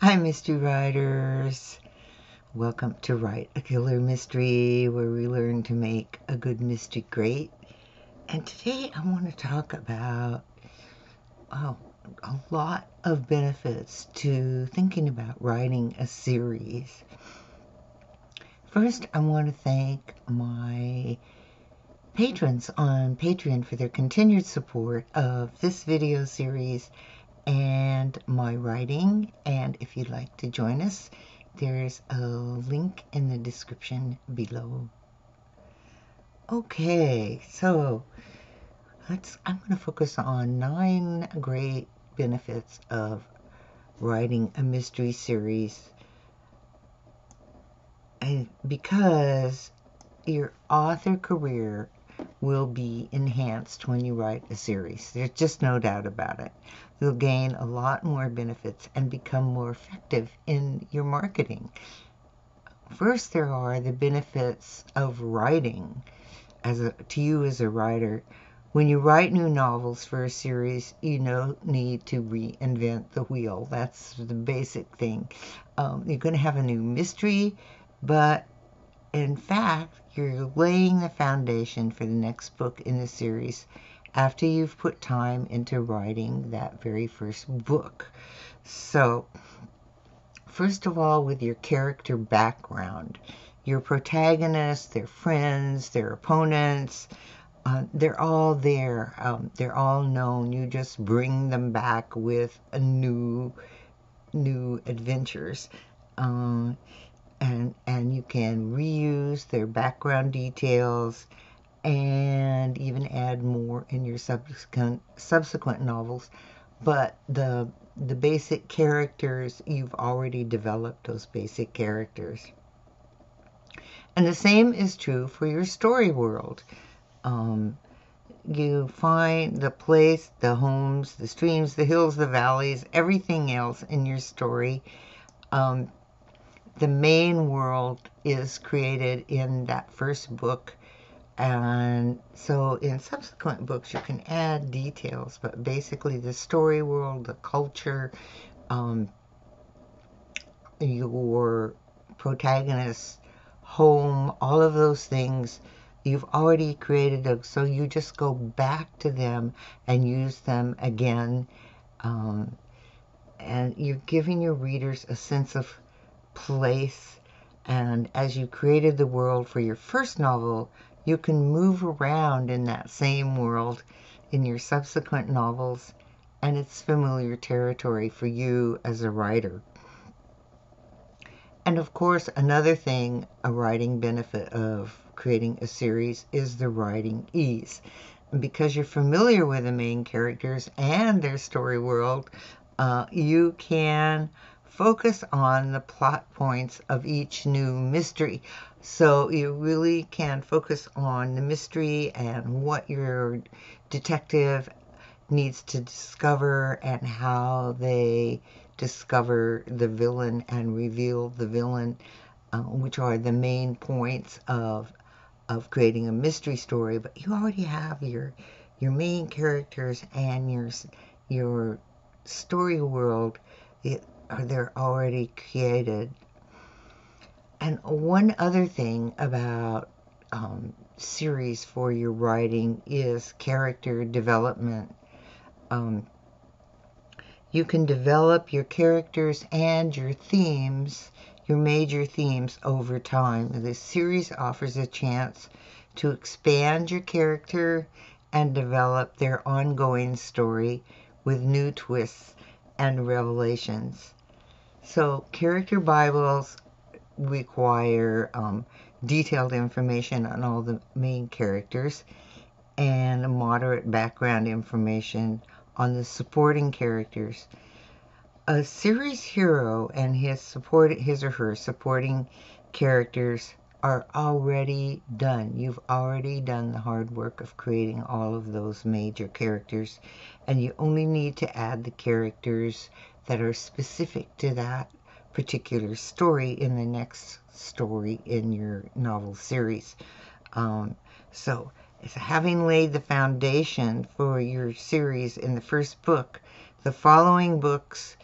Hi, mystery writers. Welcome to Write a Killer Mystery, where we learn to make a good mystery great. And today I want to talk about a lot of benefits to thinking about writing a series. First, I want to thank my patrons on Patreon for their continued support of this video series and my writing. And if you'd like to join us, there's a link in the description below. Okay, so I'm going to focus on 9 great benefits of writing a mystery series, and because your author career will be enhanced when you write a series. There's just no doubt about it. You'll gain a lot more benefits and become more effective in your marketing. First, there are the benefits of writing to you as a writer. When you write new novels for a series, you don't need to reinvent the wheel. That's the basic thing. You're going to have a new mystery, but in fact, you're laying the foundation for the next book in the series after you've put time into writing that very first book. So, first of all, with your character background, your protagonists, their friends, their opponents, they're all there. They're all known. You just bring them back with a new adventures. And you can reuse their background details and even add more in your subsequent novels. But the basic characters, you've already developed those basic characters. And the same is true for your story world. You find the place, the homes, the streams, the hills, the valleys, everything else in your story. The main world is created in that first book, and so in subsequent books you can add details, but basically the story world, the culture, your protagonist's home, all of those things, you've already created them, so you just go back to them and use them again, and you're giving your readers a sense of place. And as you created the world for your first novel, you can move around in that same world in your subsequent novels, and it's familiar territory for you as a writer. And of course, another thing, a writing benefit of creating a series, is the writing ease. And because you're familiar with the main characters and their story world, you can focus on the plot points of each new mystery. So you really can focus on the mystery and what your detective needs to discover and how they discover the villain and reveal the villain, which are the main points of creating a mystery story. But you already have your main characters and your story world. They're already created. And one other thing about series for your writing is character development. You can develop your characters and your themes, your major themes, over time. This series offers a chance to expand your character and develop their ongoing story with new twists and revelations. So character Bibles require detailed information on all the main characters and moderate background information on the supporting characters. A series hero and his or her supporting characters are already done. You've already done the hard work of creating all of those major characters, and you only need to add the characters that are specific to that particular story in the next story in your novel series. So having laid the foundation for your series in the first book, the following books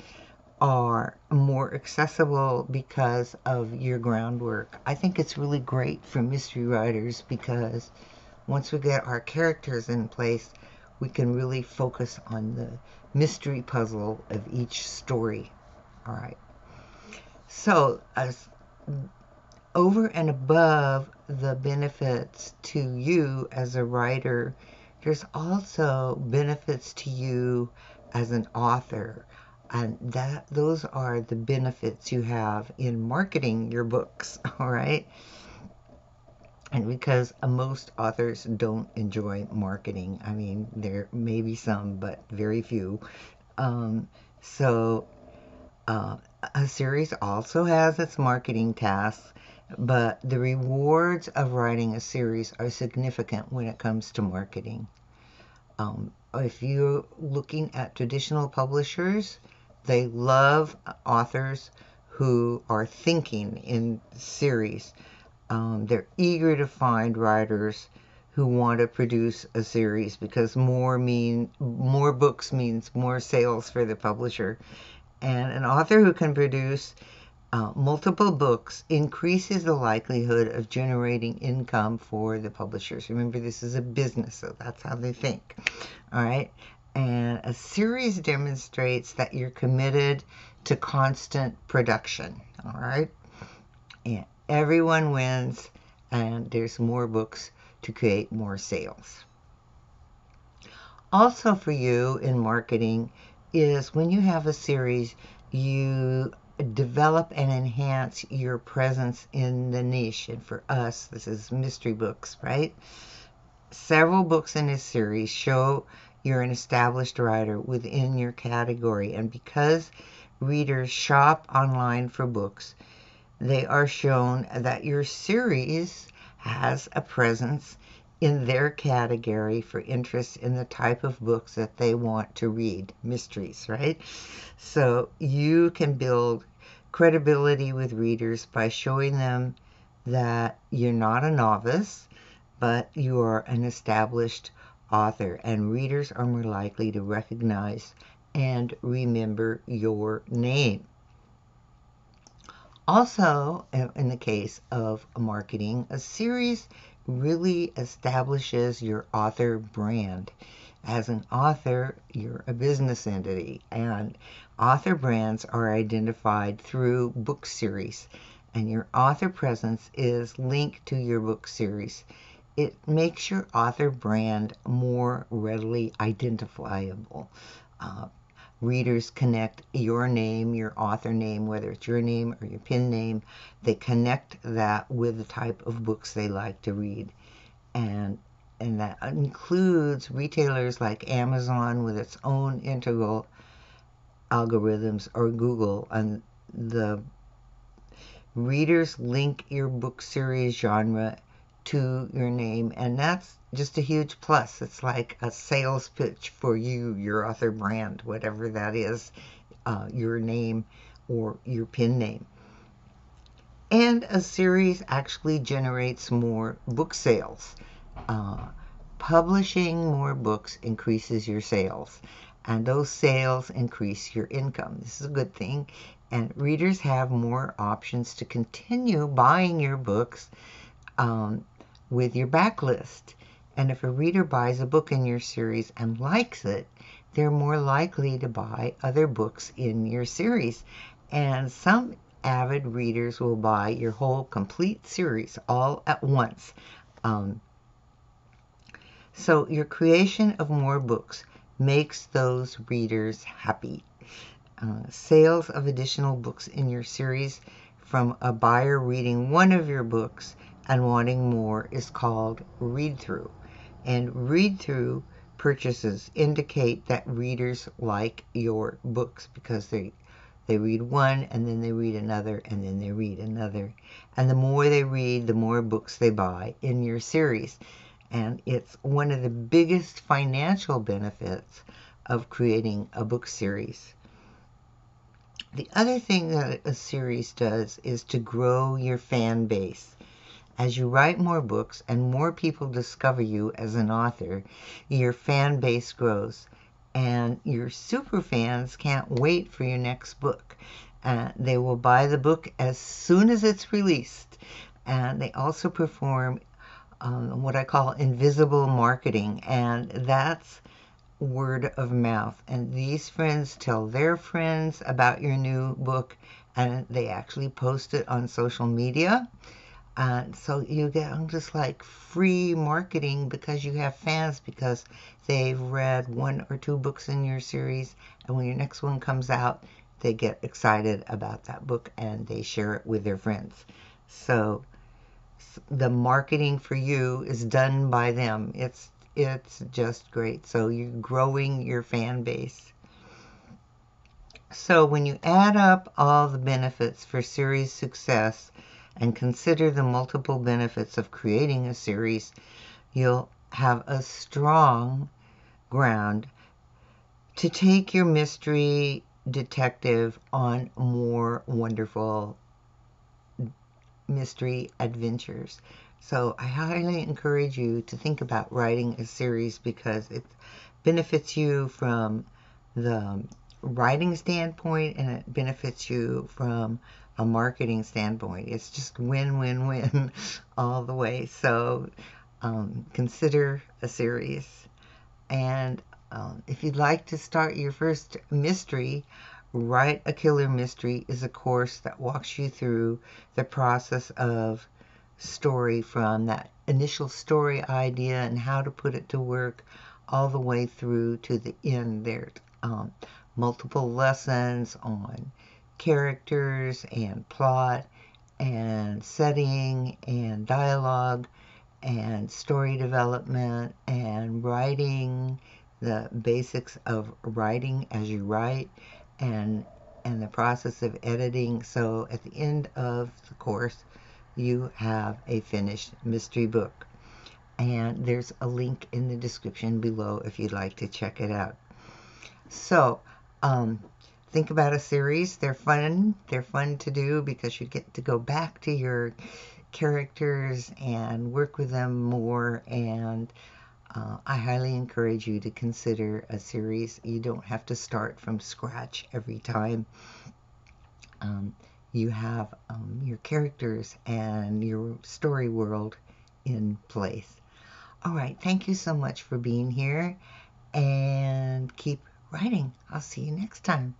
are more accessible because of your groundwork. I think it's really great for mystery writers because once we get our characters in place, we can really focus on the mystery puzzle of each story. All right. So, as over and above the benefits to you as a writer, there's also benefits to you as an author. And those are the benefits you have in marketing your books, all right? And because most authors don't enjoy marketing. I mean, there may be some, but very few. Um, so a series also has its marketing tasks, but the rewards of writing a series are significant when it comes to marketing. If you're looking at traditional publishers, they love authors who are thinking in series. They're eager to find writers who want to produce a series because more books means more sales for the publisher. And an author who can produce multiple books increases the likelihood of generating income for the publishers. Remember, this is a business, so that's how they think. All right. And a series demonstrates that you're committed to constant production. All right. And everyone wins, and there's more books to create more sales. Also, for you in marketing, is when you have a series, you develop and enhance your presence in the niche. And for us, this is mystery books, right? Several books in this series show you're an established writer within your category. And because readers shop online for books, they are shown that your series has a presence in their category for interest in the type of books that they want to read, mysteries, right? So you can build credibility with readers by showing them that you're not a novice, but you are an established author, and readers are more likely to recognize and remember your name. Also, in the case of marketing, a series really establishes your author brand. As an author, you're a business entity, and author brands are identified through book series, and your author presence is linked to your book series. It makes your author brand more readily identifiable. Readers connect your name, your author name, whether it's your name or your pen name, they connect that with the type of books they like to read. And that includes retailers like Amazon with its own integral algorithms, or Google, and the readers link your book series genre to your name, and that's just a huge plus. It's like a sales pitch for you, your author brand, whatever that is, your name or your pen name. And a series actually generates more book sales. Publishing more books increases your sales, and those sales increase your income. This is a good thing, and readers have more options to continue buying your books with your backlist. And if a reader buys a book in your series and likes it, they're more likely to buy other books in your series. And some avid readers will buy your whole complete series all at once. So your creation of more books makes those readers happy. Sales of additional books in your series from a buyer reading one of your books and wanting more is called read-through. And read-through purchases indicate that readers like your books because they read one, and then they read another, and then they read another. And the more they read, the more books they buy in your series. And it's one of the biggest financial benefits of creating a book series. The other thing that a series does is to grow your fan base. As you write more books and more people discover you as an author, your fan base grows. And your super fans can't wait for your next book. They will buy the book as soon as it's released. And they also perform what I call invisible marketing, and that's word of mouth. And these friends tell their friends about your new book, and they actually post it on social media. So you get just like free marketing because you have fans, because they've read 1 or 2 books in your series, and when your next one comes out, they get excited about that book and they share it with their friends. So the marketing for you is done by them. It's just great. So you're growing your fan base. So when you add up all the benefits for series success and consider the multiple benefits of creating a series, you'll have a strong ground to take your mystery detective on more wonderful mystery adventures. So I highly encourage you to think about writing a series because it benefits you from the writing standpoint and it benefits you from a marketing standpoint. It's just win, win, win all the way. So consider a series. And if you'd like to start your first mystery, Write a Killer Mystery is a course that walks you through the process of story, from that initial story idea and how to put it to work all the way through to the end. There's multiple lessons on characters and plot and setting and dialogue and story development and writing, the basics of writing as you write, and the process of editing. So at the end of the course, you have a finished mystery book. And there's a link in the description below if you'd like to check it out. So, think about a series. They're fun. They're fun to do because you get to go back to your characters and work with them more. And I highly encourage you to consider a series. You don't have to start from scratch every time. You have your characters and your story world in place. All right, thank you so much for being here, and keep writing. I'll see you next time.